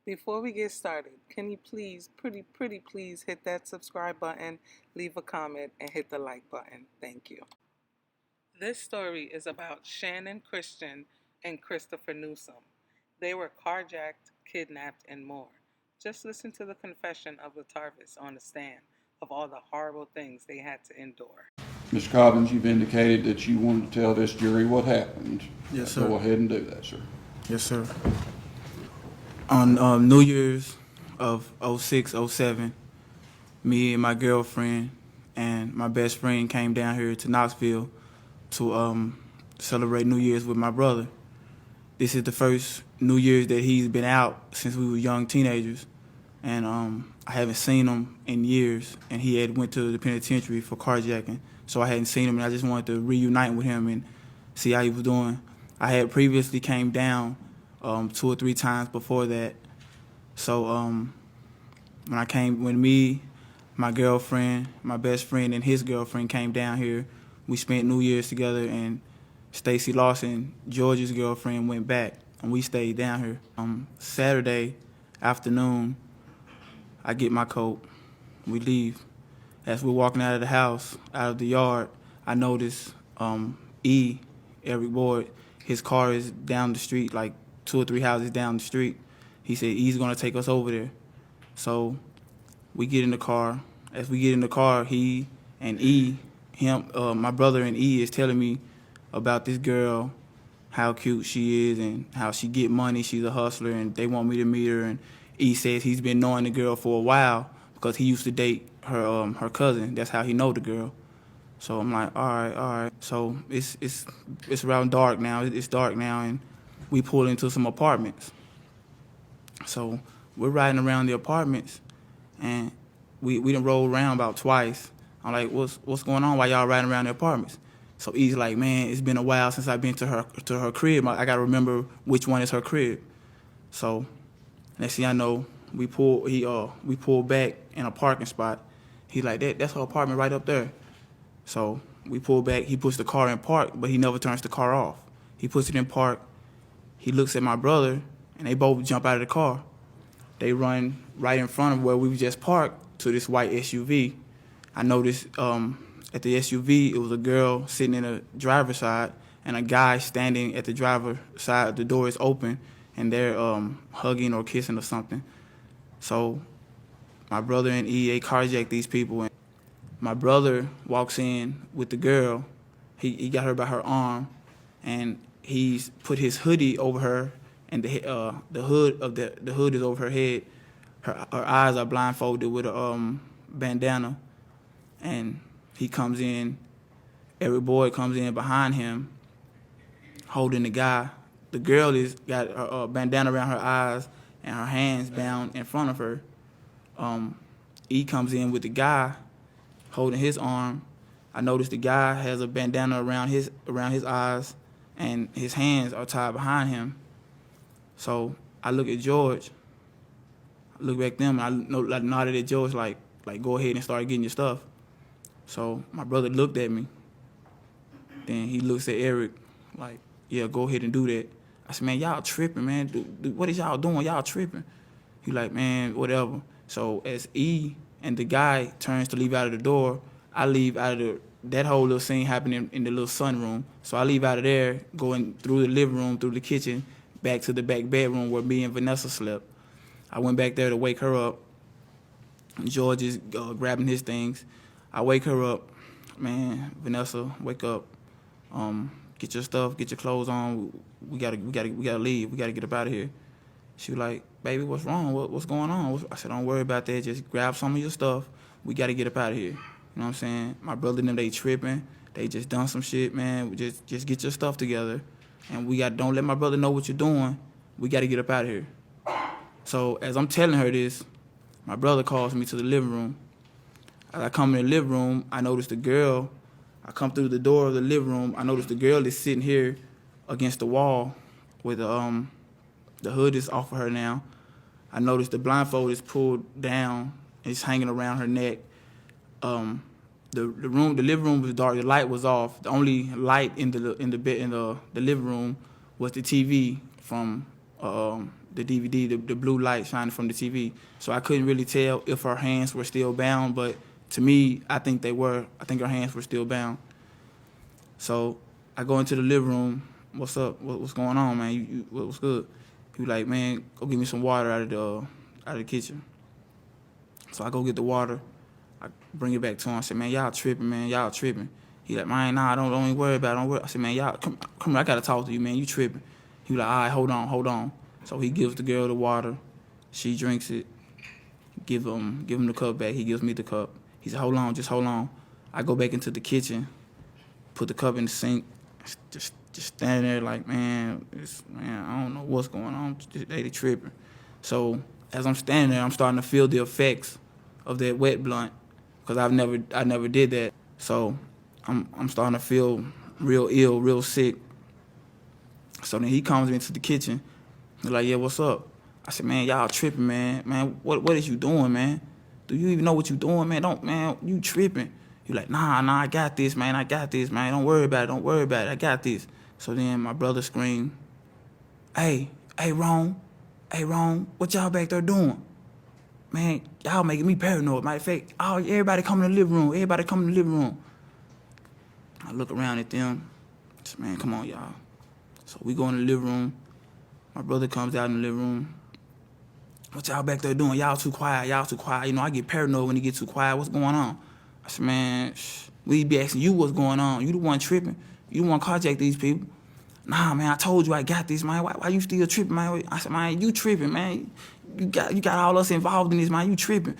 Before we get started, can you please, pretty please hit that subscribe button, leave a comment, and hit the like button. Thank you. This story is about Shannon Christian and Christopher Newsom. They were carjacked, kidnapped, and more. Just listen to the confession of the Tarvis on the stand of all the horrible things they had to endure. Mr. Cobbins, you've indicated that you wanted to tell this jury what happened. Yes, sir. Go ahead and do that, sir. Yes, sir. On New Year's of 06, 07, me and my girlfriend and my best friend came down here to Knoxville to celebrate New Year's with my brother. This is the first New Year's that he's been out since we were young teenagers, and I haven't seen him in years, and he had went to the penitentiary for carjacking, so I hadn't seen him, and I just wanted to reunite with him and see how he was doing. I had previously came down 2 or 3 times before that, so when me, my girlfriend, my best friend, and his girlfriend came down here, we spent New Year's together, and Stacy Lawson, George's girlfriend, went back, and we stayed down here. Saturday afternoon, I get my coat, we leave. As we're walking out of the house, out of the yard, I notice Eric Boyd, his car is down the street, like 2 or 3 houses down the street. He said he's gonna take us over there. So we get in the car. As we get in the car, my brother and E is telling me about this girl, how cute she is and how she get money. She's a hustler, and they want me to meet her. And E says he's been knowing the girl for a while because he used to date her cousin. That's how he know the girl. So I'm like, all right. So it's around dark now. It's dark now, and we pull into some apartments. So we're riding around the apartments, and we done rolled around about twice. I'm like, what's going on? Why y'all riding around the apartments? So he's like, man, it's been a while since I've been to her crib. I gotta remember which one is her crib. So next thing I know, we pull back in a parking spot. He's like, that's her apartment right up there. So we pull back. He puts the car in park, but he never turns the car off. He puts it in park. He looks at my brother, and they both jump out of the car. They run right in front of where we just parked to this white SUV. I noticed at the SUV, it was a girl sitting in the driver's side and a guy standing at the driver's side. The door is open, and they're hugging or kissing or something. So my brother and E, they carjacked these people. And my brother walks in with the girl. He got her by her arm, and he's put his hoodie over her, and the hood is over her head. Her eyes are blindfolded with a bandana, and he comes in. Eric Boyd comes in behind him, holding the guy. The girl is got a bandana around her eyes and her hands bound in front of her. E comes in with the guy, holding his arm. I noticed the guy has a bandana around his eyes, and his hands are tied behind him. So I look at George, I look back at them, and I nodded at George like go ahead and start getting your stuff. So my brother looked at me. Then he looks at Eric like, yeah, go ahead and do that. I said, man, y'all tripping, man. What is y'all doing? Y'all tripping. He like, man, whatever. So as E and the guy turns to leave out of the door, I leave out of that whole little scene happening in the little sunroom. So I leave out of there, going through the living room, through the kitchen, back to the back bedroom where me and Vanessa slept. I went back there to wake her up. George is grabbing his things. I wake her up. Man, Vanessa, wake up. Get your stuff, get your clothes on. We gotta leave. We gotta get up out of here. She was like, baby, what's wrong? What's going on? I said, don't worry about that. Just grab some of your stuff. We gotta get up out of here. You know what I'm saying? My brother and them, they tripping. They just done some shit, man. Just get your stuff together. And don't let my brother know what you're doing. We gotta get up out of here. So as I'm telling her this, my brother calls me to the living room. As I come in the living room, I notice the girl. I come through the door of the living room. I notice the girl is sitting here against the wall with the hood is off of her now. I noticed the blindfold is pulled down. It's hanging around her neck. The living room was dark. The light was off. The only light in the living room was the TV from the DVD, the blue light shining from the TV. So I couldn't really tell if her hands were still bound, but to me, I think they were. I think her hands were still bound. So I go into the living room. What's up? What's going on, man? What's good? He was like, man, go get me some water out of the kitchen. So I go get the water. I bring it back to him. I said, man, y'all tripping, man. Y'all tripping. He like, man, nah, don't even worry about it. Don't worry. I said, man, y'all, come here. I got to talk to you, man. You tripping. He was like, all right, hold on. So he gives the girl the water. She drinks it. Give him the cup back. He gives me the cup. He said, hold on, just hold on. I go back into the kitchen, put the cup in the sink, just standing there like, man, I don't know what's going on. They tripping. So as I'm standing there, I'm starting to feel the effects of that wet blunt, because I never did that. So I'm starting to feel real ill, real sick. So then he comes into the kitchen. He's like, yeah, what's up? I said, man, y'all tripping, man. Man, what is you doing, man? Do you even know what you doing, man? You tripping. He like, nah, I got this, man. Don't worry about it. I got this. So then my brother screamed, hey, Ron, what y'all back there doing? Man, y'all making me paranoid. Matter of fact, everybody come in the living room. I look around at them. I said, man, come on, y'all. So we go in the living room. My brother comes out in the living room. What y'all back there doing? Y'all too quiet. You know, I get paranoid when it gets too quiet. What's going on? I said, man, we be asking you what's going on. You the one tripping. You the one carjacked these people. Nah, man, I told you I got this, man. Why you still tripping, man? I said, man, you tripping, man. You got all us involved in this, man. You tripping.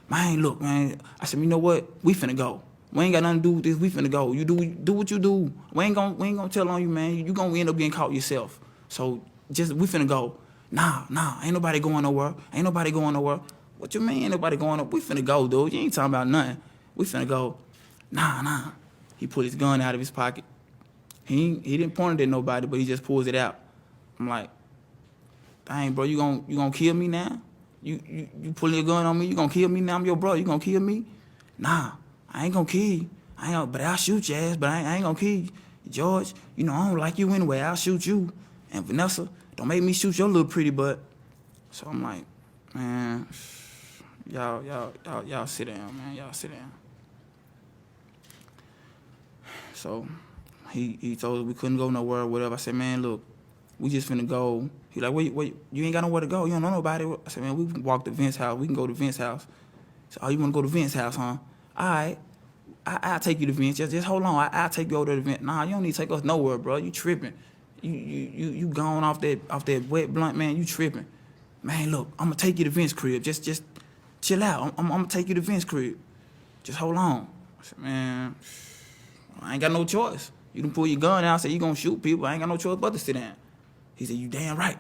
Man, look, man. I said, you know what? We finna go. We ain't got nothing to do with this. We finna go. You do what you do. We ain't gonna tell on you, man. You gonna end up getting caught yourself. So we finna go. Nah, ain't nobody going nowhere. What you mean ain't nobody going nowhere? We finna go, dude. You ain't talking about nothing. We finna go. Nah. He put his gun out of his pocket. He didn't point it at nobody, but he just pulls it out. I'm like, dang, bro, you gonna kill me now? You pulling your gun on me? You gonna kill me now? I'm your bro. You gonna kill me? Nah, I ain't gonna kill you. But I'll shoot your ass, but I ain't gonna kill you. George, you know I don't like you anyway. I'll shoot you. And Vanessa, don't make me shoot your little pretty butt. So I'm like, man, y'all sit down, man. Y'all sit down. So he told us we couldn't go nowhere or whatever. I said, man, look, we just finna go. He like, wait, you ain't got nowhere to go. You don't know nobody. I said, man, we can walk to Vince's house. We can go to Vince's house. So, oh, you want to go to Vince's house, huh? All right. I'll take you to Vince. Just hold on. I'll take you over to Vince. Nah, you don't need to take us nowhere, bro. You tripping. You gone off that wet blunt, man. You tripping. Man, look, I'm going to take you to Vince's crib. Just chill out. I'm going to take you to Vince's crib. Just hold on. I said, man, I ain't got no choice. You done pull your gun out, say you gonna shoot people. I ain't got no choice but to sit down. He said, you damn right.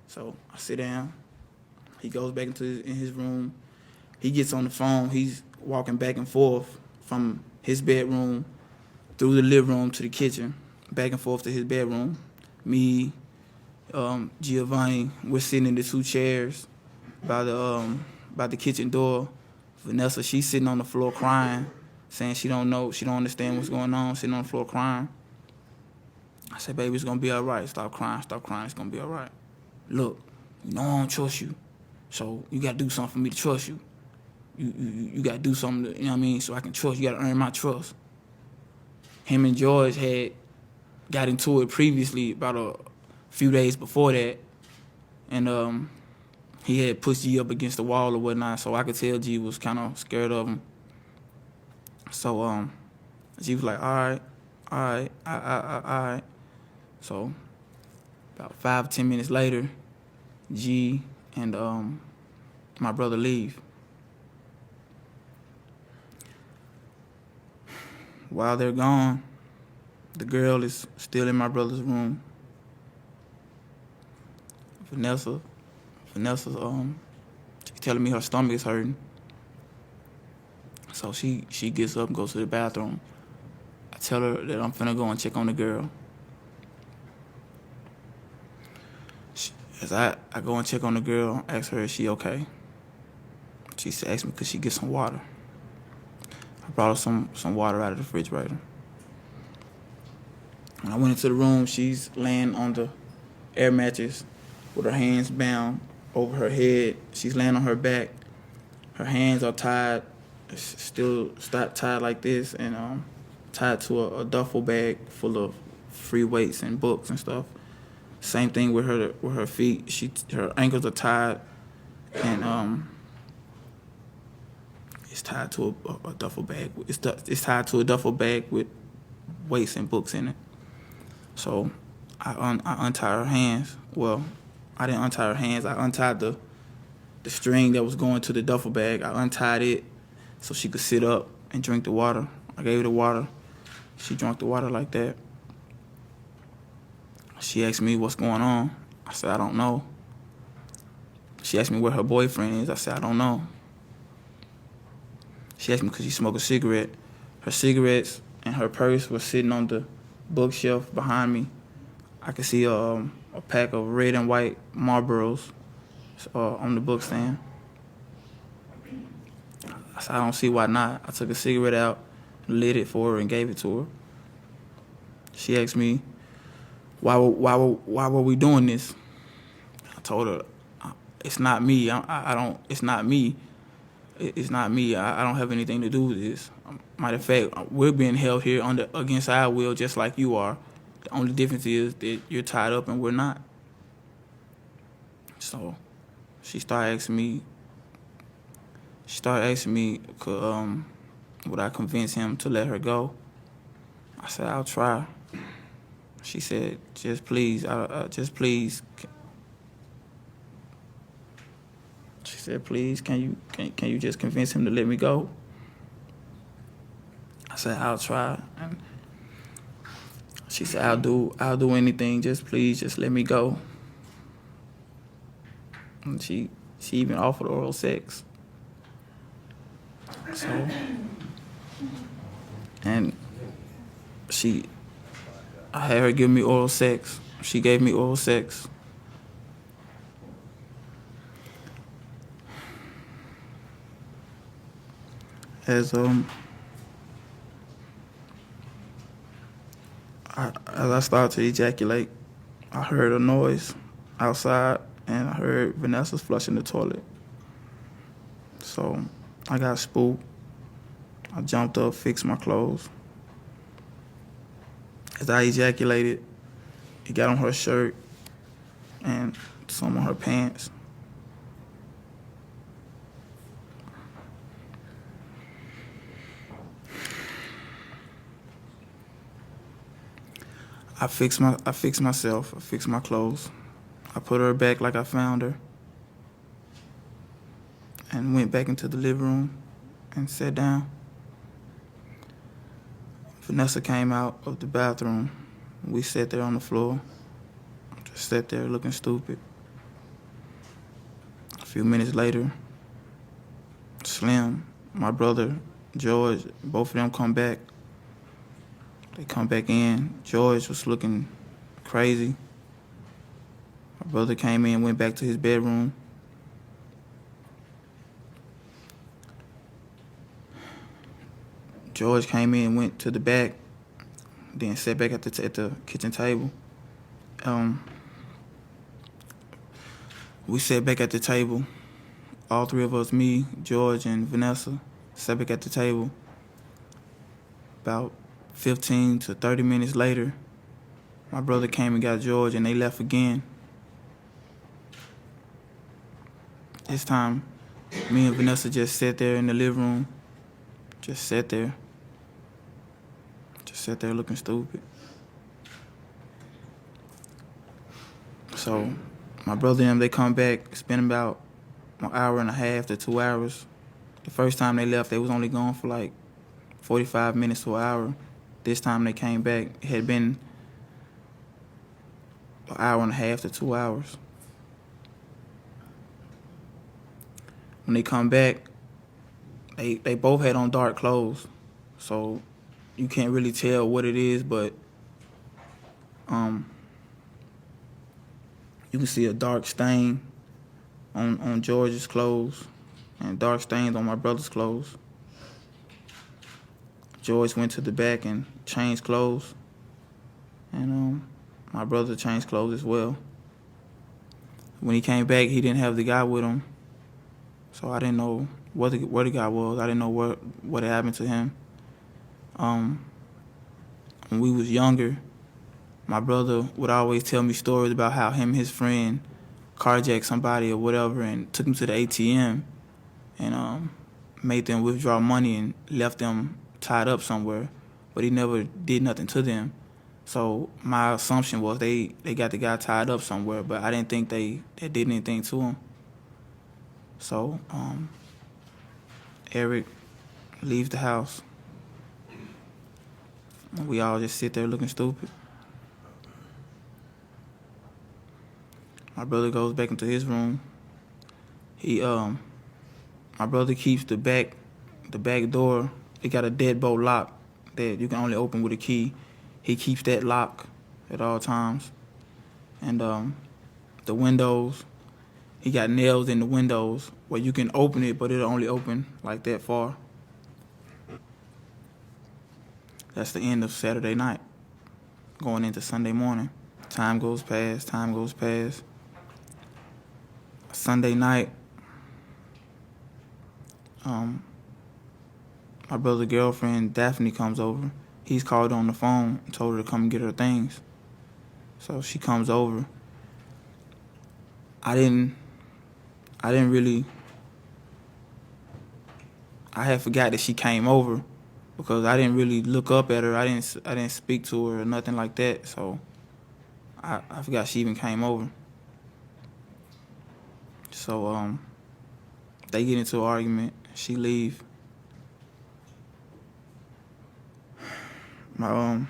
So I sit down. He goes back in his room. He gets on the phone. He's walking back and forth from his bedroom through the living room to the kitchen, back and forth to his bedroom. Me, Giovanni, we're sitting in the two chairs by the kitchen door. Vanessa, she's sitting on the floor crying, saying she don't understand what's going on, sitting on the floor crying. I said, baby, it's gonna be all right. Stop crying, it's gonna be all right. Look, you know I don't trust you, so you gotta do something for me to trust you. You gotta do something, you know what I mean, so I can trust you. You gotta earn my trust. Him and George had got into it previously, about a few days before that, and he had pushed G up against the wall or whatnot, so I could tell G was kind of scared of him. So G was like, all right. So about 5 or 10 minutes later, G and my brother leave. While they're gone, the girl is still in my brother's room. Vanessa's she's telling me her stomach is hurting. So she gets up and goes to the bathroom. I tell her that I'm finna go and check on the girl. As I go and check on the girl, ask her, is she okay? She asked me, could she get some water? I brought her some water out of the refrigerator. When I went into the room, she's laying on the air mattress with her hands bound over her head. She's laying on her back. Her hands are tied, still tied like this, and tied to a duffel bag full of free weights and books and stuff. Same thing with her feet. Her ankles are tied, and it's tied to a duffel bag. It's tied to a duffel bag with weights and books in it. So I untied her hands. Well, I didn't untie her hands. I untied the string that was going to the duffel bag. I untied it so she could sit up and drink the water. I gave her the water. She drank the water like that. She asked me what's going on. I said, I don't know. She asked me where her boyfriend is. I said, I don't know. She asked me could she smoke a cigarette. Her cigarettes and her purse was sitting on the bookshelf behind me. I could see a pack of red and white Marlboros on the book stand. I said, I don't see why not. I took a cigarette out, lit it for her, and gave it to her. She asked me, why were we doing this? I told her, it's not me. It's not me. It's not me. I don't have anything to do with this. Matter of fact, we're being held here against our will just like you are. The only difference is that you're tied up and we're not. So she started asking me, would I convince him to let her go? I said, I'll try. She said, just please. She said, please, can you just convince him to let me go? I said, I'll try. And she said, I'll do anything. Just please, just let me go. And she even offered oral sex. So, and I had her give me oral sex. She gave me oral sex. As I started to ejaculate, I heard a noise outside, and I heard Vanessa's flushing the toilet. So I got spooked. I jumped up, fixed my clothes. As I ejaculated, it got on her shirt and some on her pants. I fixed myself. I fixed my clothes. I put her back like I found her, and went back into the living room and sat down. Vanessa came out of the bathroom. We sat there on the floor, just sat there looking stupid. A few minutes later, Slim, my brother, George, both of them come back. They come back in. George was looking crazy. My brother came in, went back to his bedroom. George came in, went to the back, then sat back at the kitchen table. We sat back at the table. All three of us, me, George, and Vanessa, sat back at the table. About 15 to 30 minutes later, my brother came and got George, and they left again. This time, me and Vanessa just sat there in the living room. Just sat there looking stupid. So my brother and them, they come back, spend about an hour and a half to 2 hours. The first time they left, they was only gone for like 45 minutes to an hour. This time they came back, it had been an hour and a half to 2 hours. When they come back, they both had on dark clothes, so you can't really tell what it is, but you can see a dark stain on George's clothes and dark stains on my brother's clothes. George went to the back and changed clothes, and my brother changed clothes as well. when he came back, he didn't have the guy with him. So I didn't know where the guy was. I didn't know what had happened to him. When we was younger, my brother would always tell me stories about how him and his friend carjacked somebody or whatever and took them to the ATM and made them withdraw money and left them tied up somewhere, but he never did nothing to them. So my assumption was they got the guy tied up somewhere, but I didn't think they did anything to him. So Eric leaves the house. We all just sit there looking stupid. My brother goes back into his room. My brother keeps the back door. It got a deadbolt lock that you can only open with a key. He keeps that lock at all times. And the windows, he got nails in the windows where you can open it, but it'll only open like that far. That's the end of Saturday night, going into Sunday morning. Time goes past. Sunday night, my brother's girlfriend, Daphne, comes over. He's called on the phone and told her to come and get her things. So she comes over. I had forgot that she came over because I didn't really look up at her. I didn't speak to her or nothing like that. So I forgot she even came over. So they get into an argument. She leave. My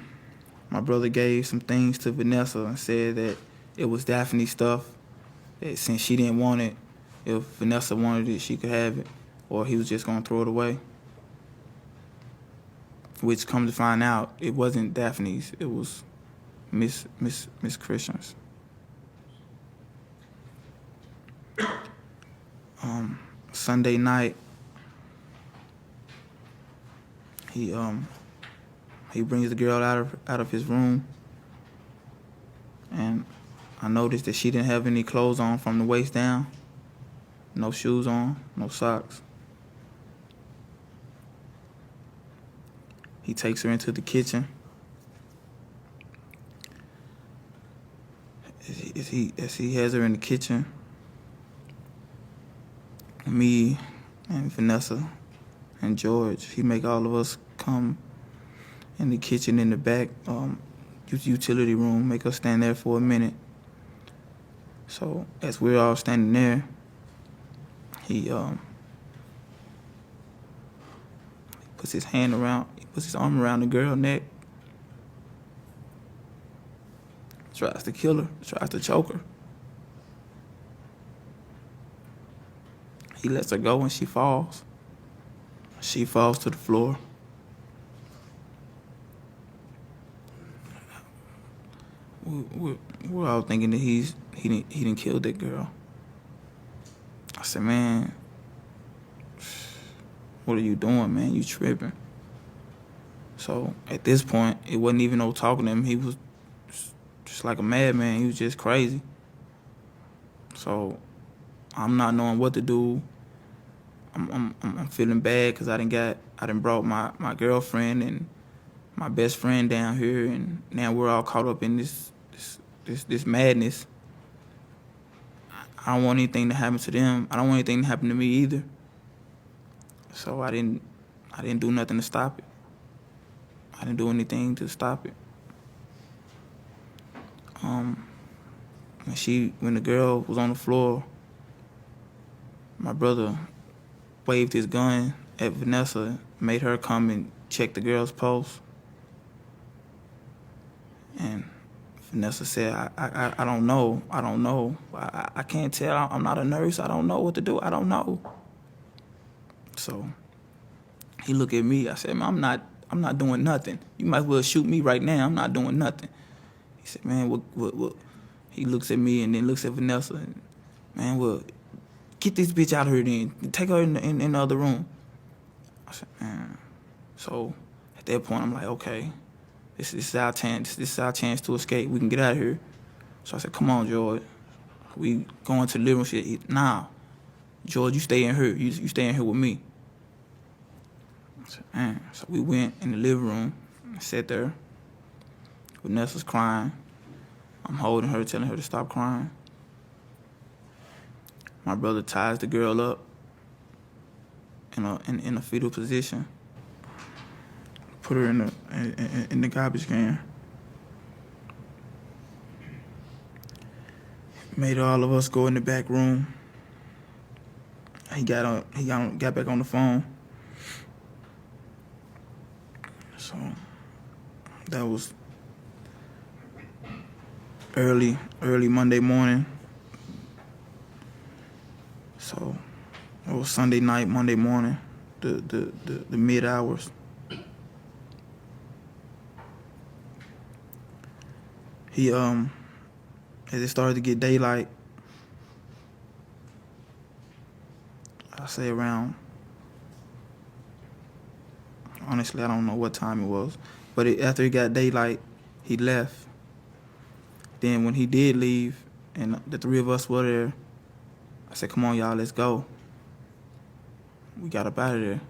brother gave some things to Vanessa and said that it was Daphne's stuff. That since she didn't want it, if Vanessa wanted it, she could have it, or he was just gonna throw it away. Which, come to find out, it wasn't Daphne's. It was Miss Christian's. Sunday night, he brings the girl out of his room, and I noticed that she didn't have any clothes on from the waist down, no shoes on, no socks. He takes her into the kitchen. As he has her in the kitchen, me and Vanessa and George, he make all of us come in the kitchen in the back utility room, make us stand there for a minute. So as we're all standing there, he puts his arm around the girl's neck, tries to kill her, tries to choke her. He lets her go and she falls. She falls to the floor. We're all thinking that he didn't kill that girl. I said, man, what are you doing, man? You tripping. So at this point, it wasn't even no talking to him. He was just like a madman. He was just crazy. So I'm not knowing what to do. I'm feeling bad because I done brought my girlfriend and my best friend down here, and now we're all caught up in this madness. I don't want anything to happen to them. I don't want anything to happen to me either. So I didn't do nothing to stop it. I didn't do anything to stop it. When the girl was on the floor, my brother waved his gun at Vanessa, made her come and check the girl's pulse. And Vanessa said, I don't know. I can't tell. I'm not a nurse. I don't know what to do. I don't know. So he looked at me. I said, man, I'm not doing nothing. You might as well shoot me right now. I'm not doing nothing. He said, man, what? He looks at me and then looks at Vanessa. And, man, well, get this bitch out of here then. Take her in the other room. I said, man. So at that point, I'm like, okay, this is our chance. This is our chance to escape. We can get out of here. So I said, come on, George. We going to the living room. Nah, George, you stay in here. You stay in here with me. I said, man. So we went in the living room and sat there. Vanessa's crying. I'm holding her, telling her to stop crying. My brother ties the girl up in a fetal position. Put her in the garbage can. Made all of us go in the back room. He got back on the phone. So that was early Monday morning. So it was Sunday night, Monday morning, the mid hours. He as it started to get daylight, I say around, honestly I don't know what time it was, but after it got daylight, he left. Then when he did leave and the three of us were there, I said, come on y'all, let's go. We got up out of there.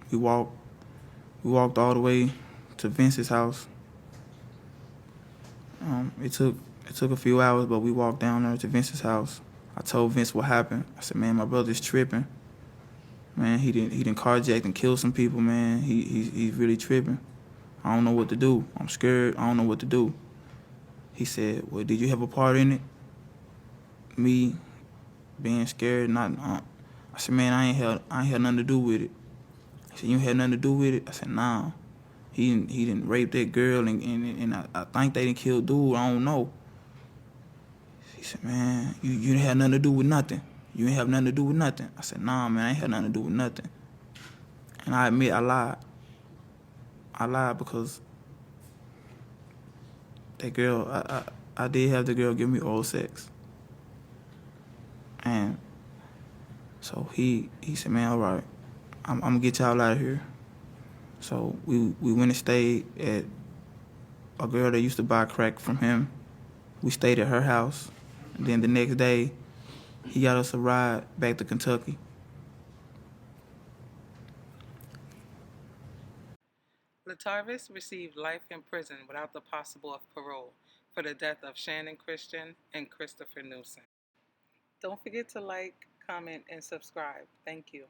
We walked all the way to Vince's house. It took a few hours, but we walked down there to Vince's house. I told Vince what happened. I said, man, my brother's tripping. Man, he didn't carjacked and killed some people, man. He's really tripping. I don't know what to do. I'm scared. I don't know what to do. He said, well, did you have a part in it? Me being scared, not. I said, man, I ain't had nothing to do with it. He said, you had nothing to do with it? I said, nah. He didn't rape that girl, and I think they didn't kill dude. I don't know. He said, man, you didn't have nothing to do with nothing. You didn't have nothing to do with nothing. I said, nah, man, I ain't had nothing to do with nothing. And I admit I lied. I lied because that girl, I did have the girl give me oral sex. And so he said, man, all right, I'm gonna get y'all out of here. So we went and stayed at a girl that used to buy crack from him. We stayed at her house. And then the next day, he got us a ride back to Kentucky. Latarvis received life in prison without the possible of parole for the death of Shannon Christian and Christopher Newsom. Don't forget to like, comment, and subscribe. Thank you.